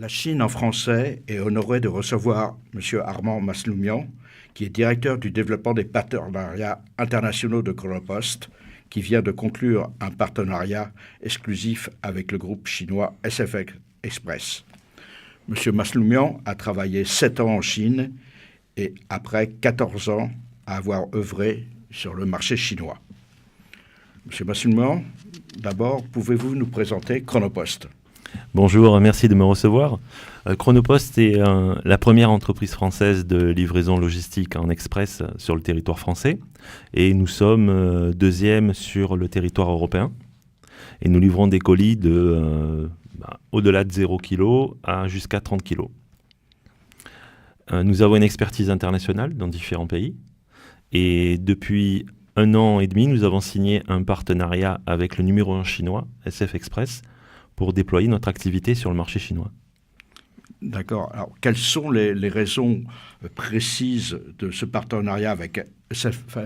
La Chine en français est honorée de recevoir M. Armand Masloumian, qui est directeur du développement des partenariats internationaux de Chronopost, qui vient de conclure un partenariat exclusif avec le groupe chinois SF Express. M. Masloumian a travaillé 7 ans en Chine et après 14 ans à avoir œuvré sur le marché chinois. M. Masloumian, d'abord, pouvez-vous nous présenter Chronopost ? Bonjour, merci de me recevoir. Chronopost est la première entreprise française de livraison logistique en express sur le territoire français et nous sommes deuxième sur le territoire européen et nous livrons des colis de au-delà de 0 kg à jusqu'à 30 kg. Nous avons une expertise internationale dans différents pays et depuis 1 an et demi, nous avons signé un partenariat avec le numéro 1 chinois, SF Express, pour déployer notre activité sur le marché chinois. D'accord. Alors, quelles sont les raisons précises de ce partenariat avec SF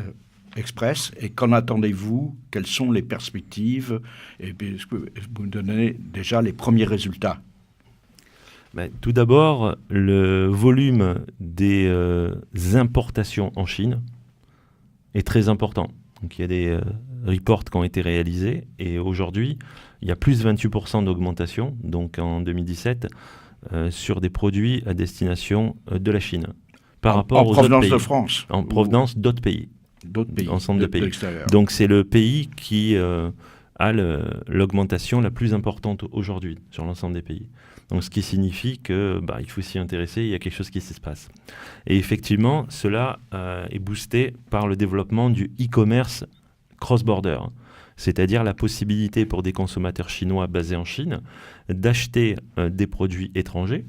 Express et qu'en attendez-vous? Quelles sont les perspectives? Et puis, est-ce que vous donnez déjà les premiers résultats? Tout d'abord, le volume des importations en Chine est très important. Donc, il y a des reports qui ont été réalisés et aujourd'hui, il y a plus de 28% d'augmentation, donc en 2017, sur des produits à destination de la Chine. Par rapport aux autres pays. En provenance de France? En provenance d'autres pays. D'autres pays. Ensemble de pays. Donc c'est le pays qui a l'augmentation la plus importante aujourd'hui sur l'ensemble des pays. Donc ce qui signifie que il faut s'y intéresser, il y a quelque chose qui se passe. Et effectivement, cela est boosté par le développement du e-commerce cross-border. C'est-à-dire la possibilité pour des consommateurs chinois basés en Chine d'acheter des produits étrangers,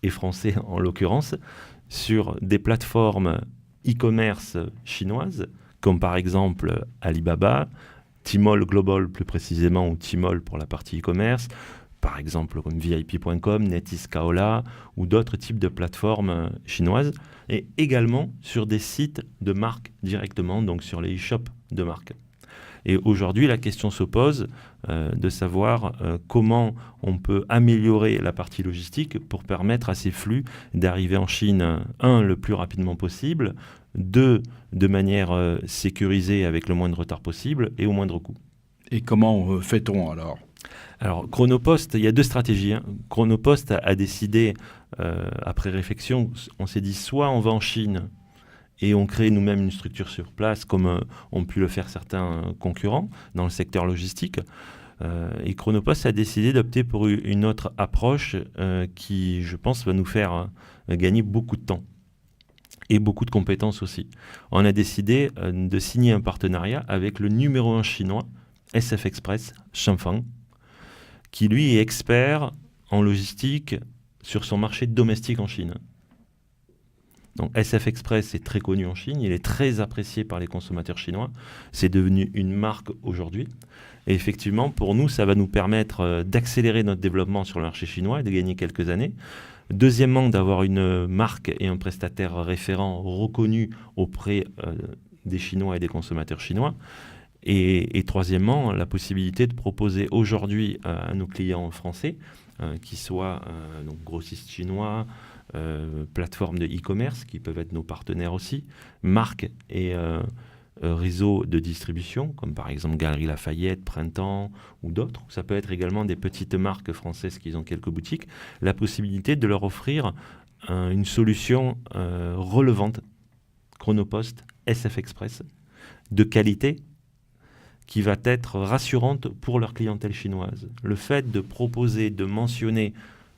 et français en l'occurrence, sur des plateformes e-commerce chinoises, comme par exemple Alibaba, Tmall Global plus précisément, ou Tmall pour la partie e-commerce, par exemple comme VIP.com, NetEase Kaola, ou d'autres types de plateformes chinoises, et également sur des sites de marques directement, donc sur les e-shops de marques. Et aujourd'hui, la question se pose de savoir comment on peut améliorer la partie logistique pour permettre à ces flux d'arriver en Chine, 1, le plus rapidement possible, 2, de manière sécurisée avec le moindre retard possible et au moindre coût. Et comment fait-on alors ? Alors, Chronopost, il y a 2 stratégies. Chronopost a décidé, après réflexion, on s'est dit soit on va en Chine et on crée nous-mêmes une structure sur place, comme ont pu le faire certains concurrents dans le secteur logistique. Et Chronopost a décidé d'opter pour une autre approche qui, je pense, va nous faire gagner beaucoup de temps et beaucoup de compétences aussi. On a décidé de signer un partenariat avec le numéro 1 chinois, SF Express, Shangfang, qui lui est expert en logistique sur son marché domestique en Chine. Donc SF Express est très connu en Chine, il est très apprécié par les consommateurs chinois, c'est devenu une marque aujourd'hui. Et effectivement, pour nous, ça va nous permettre d'accélérer notre développement sur le marché chinois et de gagner quelques années. Deuxièmement, d'avoir une marque et un prestataire référent reconnu auprès des Chinois et des consommateurs chinois. Et troisièmement, la possibilité de proposer aujourd'hui à nos clients français, qui soient donc grossistes chinois, plateformes de e-commerce qui peuvent être nos partenaires aussi, marques et réseaux de distribution, comme par exemple Galeries Lafayette, Printemps ou d'autres. Ça peut être également des petites marques françaises qui ont quelques boutiques. La possibilité de leur offrir une solution relevante, Chronopost, SF Express, de qualité, qui va être rassurante pour leur clientèle chinoise. Le fait de proposer, de mentionner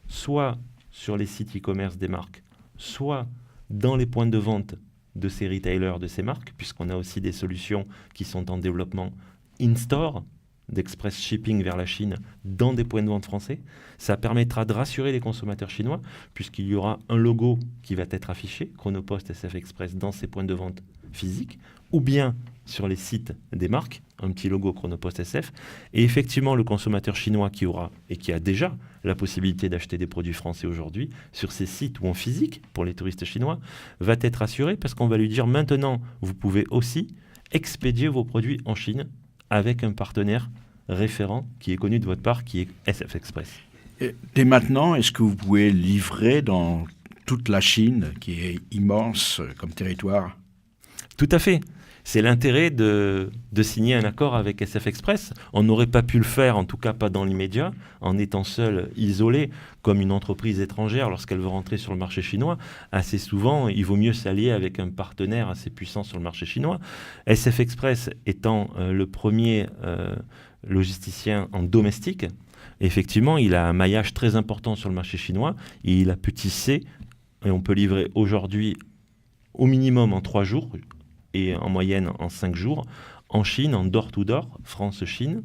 soit sur les sites e-commerce des marques, soit dans les points de vente de ces retailers, de ces marques, puisqu'on a aussi des solutions qui sont en développement in-store, d'express shipping vers la Chine, dans des points de vente français. Ça permettra de rassurer les consommateurs chinois, puisqu'il y aura un logo qui va être affiché, Chronopost SF Express, dans ces points de vente physiques, ou bien sur les sites des marques, un petit logo Chronopost SF. Et effectivement, le consommateur chinois qui aura et qui a déjà la possibilité d'acheter des produits français aujourd'hui sur ces sites ou en physique pour les touristes chinois va être assuré parce qu'on va lui dire maintenant, vous pouvez aussi expédier vos produits en Chine avec un partenaire référent qui est connu de votre part, qui est SF Express. Et dès maintenant, est-ce que vous pouvez livrer dans toute la Chine, qui est immense comme territoire? Tout à fait. C'est l'intérêt de signer un accord avec SF Express. On n'aurait pas pu le faire, en tout cas pas dans l'immédiat, en étant seul, isolé, comme une entreprise étrangère lorsqu'elle veut rentrer sur le marché chinois. Assez souvent, il vaut mieux s'allier avec un partenaire assez puissant sur le marché chinois. SF Express étant le premier logisticien en domestique, effectivement, il a un maillage très important sur le marché chinois. Et il a pu tisser, et on peut livrer aujourd'hui au minimum en 3 jours, et en moyenne en 5 jours, en Chine, en door-to-door, France-Chine,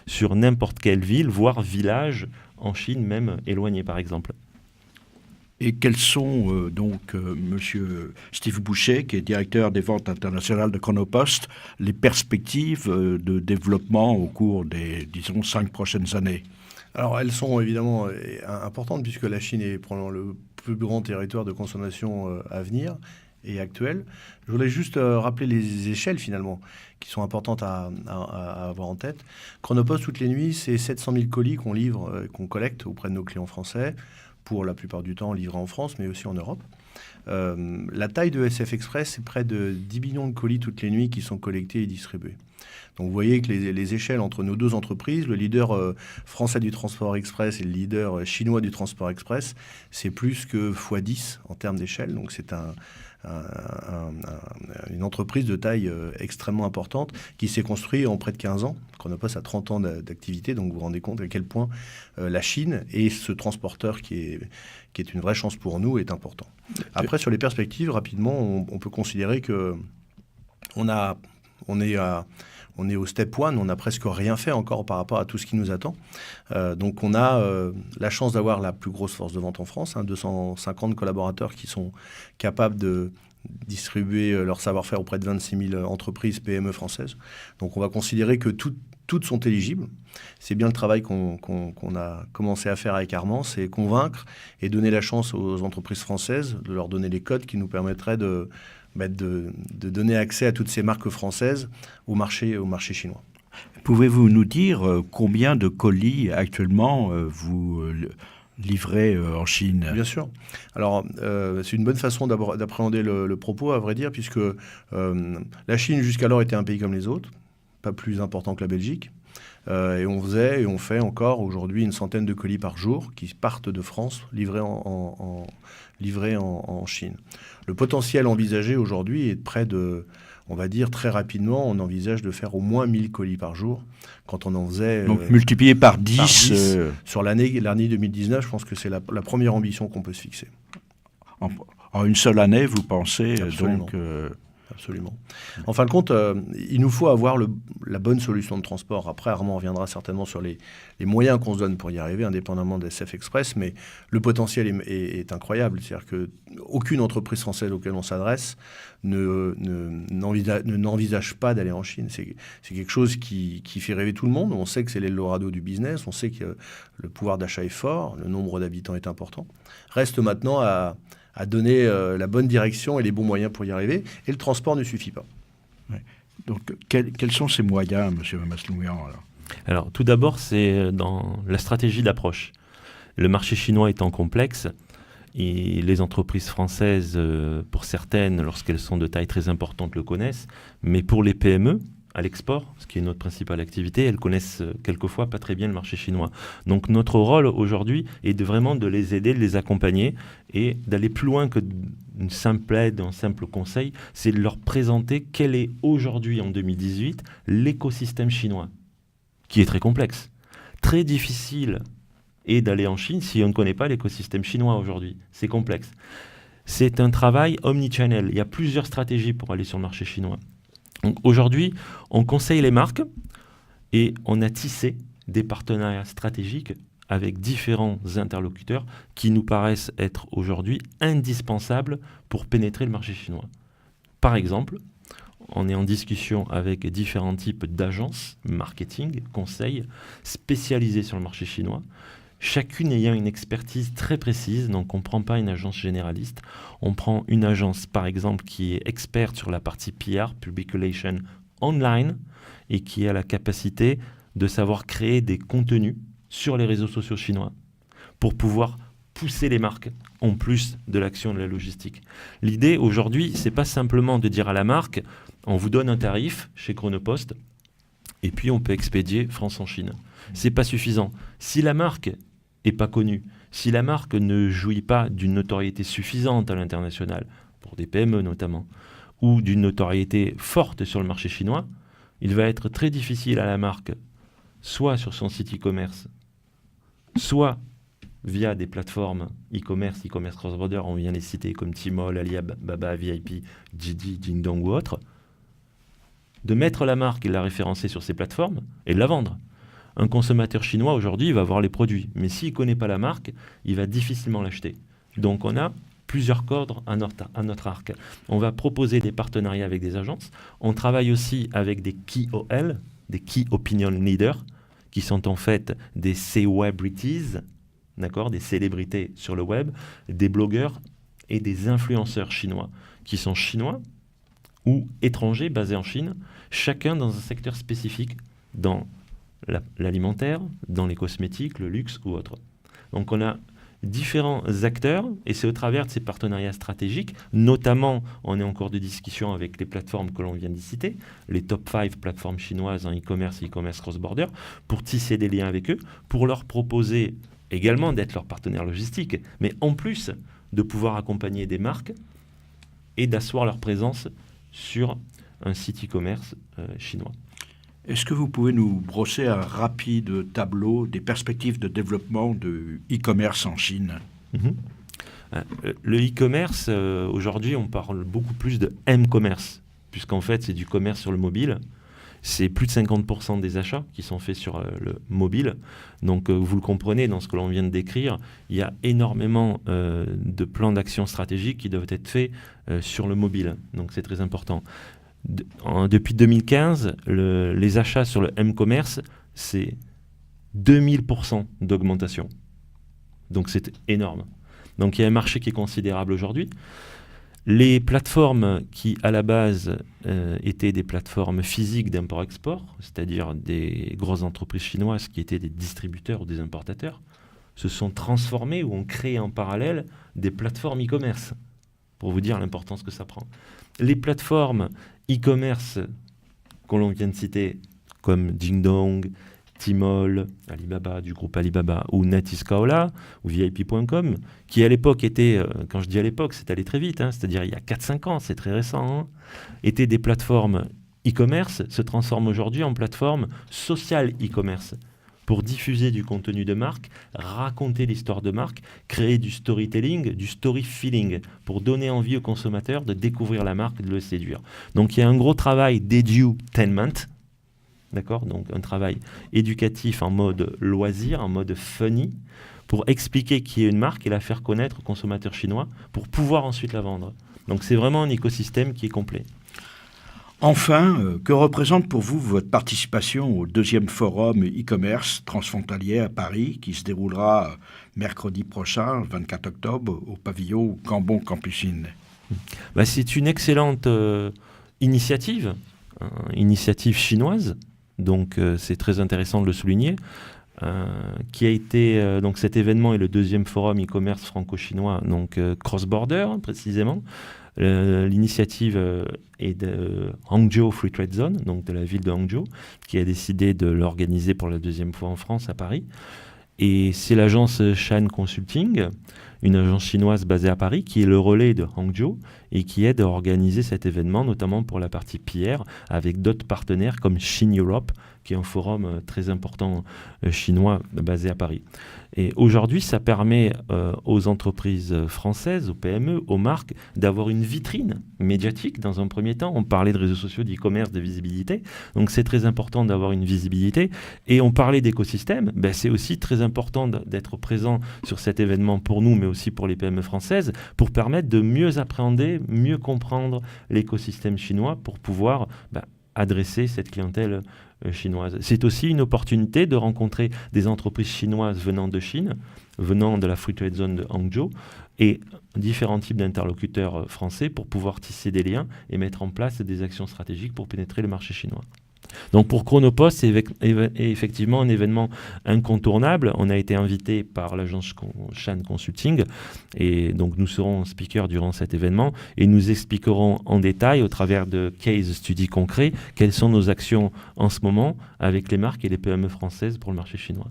sur n'importe quelle ville, voire village en Chine, même éloigné par exemple. Et quels sont Monsieur Steve Boucher, qui est directeur des ventes internationales de Chronopost, les perspectives de développement au cours des, disons, 5 prochaines années? Alors elles sont évidemment importantes puisque la Chine est probablement le plus grand territoire de consommation à venir et actuel. Je voulais juste rappeler les échelles finalement qui sont importantes à avoir en tête. Chronopost toutes les nuits, c'est 700 000 colis qu'on livre, qu'on collecte auprès de nos clients français, pour la plupart du temps livrés en France mais aussi en Europe. La taille de SF Express, c'est près de 10 millions de colis toutes les nuits qui sont collectés et distribués. Donc vous voyez que les échelles entre nos deux entreprises, le leader français du transport express et le leader chinois du transport express, c'est plus que x10 en termes d'échelle. Donc c'est une entreprise de taille extrêmement importante qui s'est construite en près de 15 ans. Chronopost a 30 ans d'activité, donc vous vous rendez compte à quel point la Chine et ce transporteur qui est une vraie chance pour nous est important. Après, sur les perspectives, rapidement, on peut considérer que on est au step one, on n'a presque rien fait encore par rapport à tout ce qui nous attend. Donc on a la chance d'avoir la plus grosse force de vente en France, 250 collaborateurs qui sont capables de distribuer leur savoir-faire auprès de 26 000 entreprises PME françaises. Donc on va considérer que toutes sont éligibles. C'est bien le travail qu'on a commencé à faire avec Armand, c'est convaincre et donner la chance aux entreprises françaises, de leur donner les codes qui nous permettraient de donner accès à toutes ces marques françaises au marché chinois. Pouvez-vous nous dire combien de colis actuellement vous livrez en Chine? Bien sûr. Alors, c'est une bonne façon d'appréhender le propos, à vrai dire, puisque la Chine jusqu'alors était un pays comme les autres, pas plus important que la Belgique. Et on faisait et on fait encore aujourd'hui une centaine de colis par jour qui partent de France, livrés en Chine. Le potentiel envisagé aujourd'hui est près de, on va dire très rapidement, on envisage de faire au moins 1000 colis par jour. Quand on en faisait... Donc multiplié par 10... Sur l'année 2019, je pense que c'est la première ambition qu'on peut se fixer. En une seule année, vous pensez? Absolument. Donc, Absolument. En fin de compte, il nous faut avoir la bonne solution de transport. Après, Armand reviendra certainement sur les moyens qu'on se donne pour y arriver, indépendamment de SF Express, mais le potentiel est incroyable. C'est-à-dire qu'aucune entreprise française auquel on s'adresse n'envisage pas d'aller en Chine. C'est quelque chose qui fait rêver tout le monde. On sait que c'est l'Eldorado du business, on sait que le pouvoir d'achat est fort, le nombre d'habitants est important. Reste maintenant à donner la bonne direction et les bons moyens pour y arriver. Et le transport ne suffit pas. Ouais. Donc, quels sont ces moyens, M. Masloumian? Alors, tout d'abord, c'est dans la stratégie d'approche. Le marché chinois étant complexe, et les entreprises françaises, pour certaines, lorsqu'elles sont de taille très importante, le connaissent. Mais pour les PME, à l'export, ce qui est notre principale activité, elles connaissent quelquefois pas très bien le marché chinois. Donc notre rôle aujourd'hui est vraiment de les aider, de les accompagner et d'aller plus loin que une simple aide, un simple conseil, c'est de leur présenter quel est aujourd'hui, en 2018, l'écosystème chinois, qui est très complexe. Très difficile est d'aller en Chine si on ne connaît pas l'écosystème chinois aujourd'hui. C'est complexe. C'est un travail omnichannel. Il y a plusieurs stratégies pour aller sur le marché chinois. Donc aujourd'hui, on conseille les marques et on a tissé des partenariats stratégiques avec différents interlocuteurs qui nous paraissent être aujourd'hui indispensables pour pénétrer le marché chinois. Par exemple, on est en discussion avec différents types d'agences marketing, conseils, spécialisées sur le marché chinois, chacune ayant une expertise très précise. Donc on ne prend pas une agence généraliste, on prend une agence par exemple qui est experte sur la partie PR, Public Relations online, et qui a la capacité de savoir créer des contenus sur les réseaux sociaux chinois, pour pouvoir pousser les marques en plus de l'action de la logistique. L'idée aujourd'hui, c'est pas simplement de dire à la marque, on vous donne un tarif chez Chronopost et puis on peut expédier France en Chine. C'est pas suffisant. Si la marque est pas connue, si la marque ne jouit pas d'une notoriété suffisante à l'international, pour des PME notamment, ou d'une notoriété forte sur le marché chinois, il va être très difficile à la marque, soit sur son site e-commerce, soit via des plateformes e-commerce cross-border, on vient les citer comme Tmall, Alibaba, VIP, Didi, Jingdong ou autres, de mettre la marque et de la référencer sur ces plateformes et de la vendre. Un consommateur chinois aujourd'hui, il va voir les produits, mais s'il ne connaît pas la marque, il va difficilement l'acheter. Donc on a plusieurs cordes à notre arc. On va proposer des partenariats avec des agences. On travaille aussi avec des KOL, des Key Opinion Leaders, qui sont en fait des celebrities, d'accord, des célébrités sur le web, des blogueurs et des influenceurs chinois, qui sont chinois ou étrangers basés en Chine, chacun dans un secteur spécifique, dans l'alimentaire, dans les cosmétiques, le luxe ou autre. Donc on a différents acteurs et c'est au travers de ces partenariats stratégiques, notamment on est en cours de discussion avec les plateformes que l'on vient de citer, les top 5 plateformes chinoises en e-commerce cross-border, pour tisser des liens avec eux, pour leur proposer également d'être leur partenaire logistique, mais en plus de pouvoir accompagner des marques et d'asseoir leur présence sur un site e-commerce chinois. Est-ce que vous pouvez nous brosser un rapide tableau des perspectives de développement de e-commerce en Chine ? Le e-commerce, aujourd'hui, on parle beaucoup plus de m-commerce, puisqu'en fait, c'est du commerce sur le mobile. C'est plus de 50% des achats qui sont faits sur le mobile. Donc, vous le comprenez, dans ce que l'on vient de décrire, il y a énormément de plans d'action stratégiques qui doivent être faits sur le mobile. Donc, c'est très important. Depuis 2015, les achats sur le m-commerce, c'est 2000% d'augmentation. Donc c'est énorme. Donc il y a un marché qui est considérable aujourd'hui. Les plateformes qui, à la base, étaient des plateformes physiques d'import-export, c'est-à-dire des grosses entreprises chinoises qui étaient des distributeurs ou des importateurs, se sont transformées ou ont créé en parallèle des plateformes e-commerce, pour vous dire l'importance que ça prend. Les plateformes e-commerce que l'on vient de citer, comme Jingdong, Tmall, Alibaba, du groupe Alibaba, ou Natiskaola, ou VIP.com, qui à l'époque étaient, quand je dis à l'époque, c'est allé très vite, c'est-à-dire il y a 4-5 ans, c'est très récent, étaient des plateformes e-commerce, se transforment aujourd'hui en plateformes social e-commerce, pour diffuser du contenu de marque, raconter l'histoire de marque, créer du storytelling, du story feeling, pour donner envie aux consommateurs de découvrir la marque et de le séduire. Donc il y a un gros travail d'edutainment, d'accord, donc un travail éducatif en mode loisir, en mode funny, pour expliquer qui est une marque et la faire connaître aux consommateurs chinois, pour pouvoir ensuite la vendre. Donc c'est vraiment un écosystème qui est complet. Enfin, que représente pour vous votre participation au 2e forum e-commerce transfrontalier à Paris qui se déroulera mercredi prochain, 24 octobre, au pavillon Cambon Campus In ? C'est une excellente initiative chinoise, donc c'est très intéressant de le souligner, qui a été, donc cet événement est le 2e forum e-commerce franco-chinois, donc cross-border précisément. L'initiative est de Hangzhou Free Trade Zone, donc de la ville de Hangzhou, qui a décidé de l'organiser pour la 2e fois en France, à Paris. Et c'est l'agence Shan Consulting, une agence chinoise basée à Paris, qui est le relais de Hangzhou et qui aide à organiser cet événement, notamment pour la partie PR, avec d'autres partenaires comme Shin Europe, qui est un forum très important chinois basé à Paris. Et aujourd'hui, ça permet aux entreprises françaises, aux PME, aux marques, d'avoir une vitrine médiatique dans un premier temps. On parlait de réseaux sociaux, d'e-commerce, de visibilité. Donc c'est très important d'avoir une visibilité. Et on parlait d'écosystème. C'est aussi très important d'être présent sur cet événement pour nous, mais aussi pour les PME françaises, pour permettre de mieux appréhender, mieux comprendre l'écosystème chinois pour pouvoir adresser cette clientèle chinoise. C'est aussi une opportunité de rencontrer des entreprises chinoises venant de Chine, venant de la Free Trade Zone de Hangzhou, et différents types d'interlocuteurs français pour pouvoir tisser des liens et mettre en place des actions stratégiques pour pénétrer le marché chinois. Donc pour Chronopost, c'est effectivement un événement incontournable. On a été invité par l'agence Shan Consulting et donc nous serons speakers durant cet événement et nous expliquerons en détail au travers de case studies concrets quelles sont nos actions en ce moment avec les marques et les PME françaises pour le marché chinois.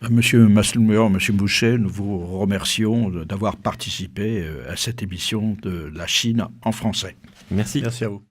Monsieur Masloumian, Monsieur Boucher, nous vous remercions d'avoir participé à cette émission de la Chine en français. Merci. Merci à vous.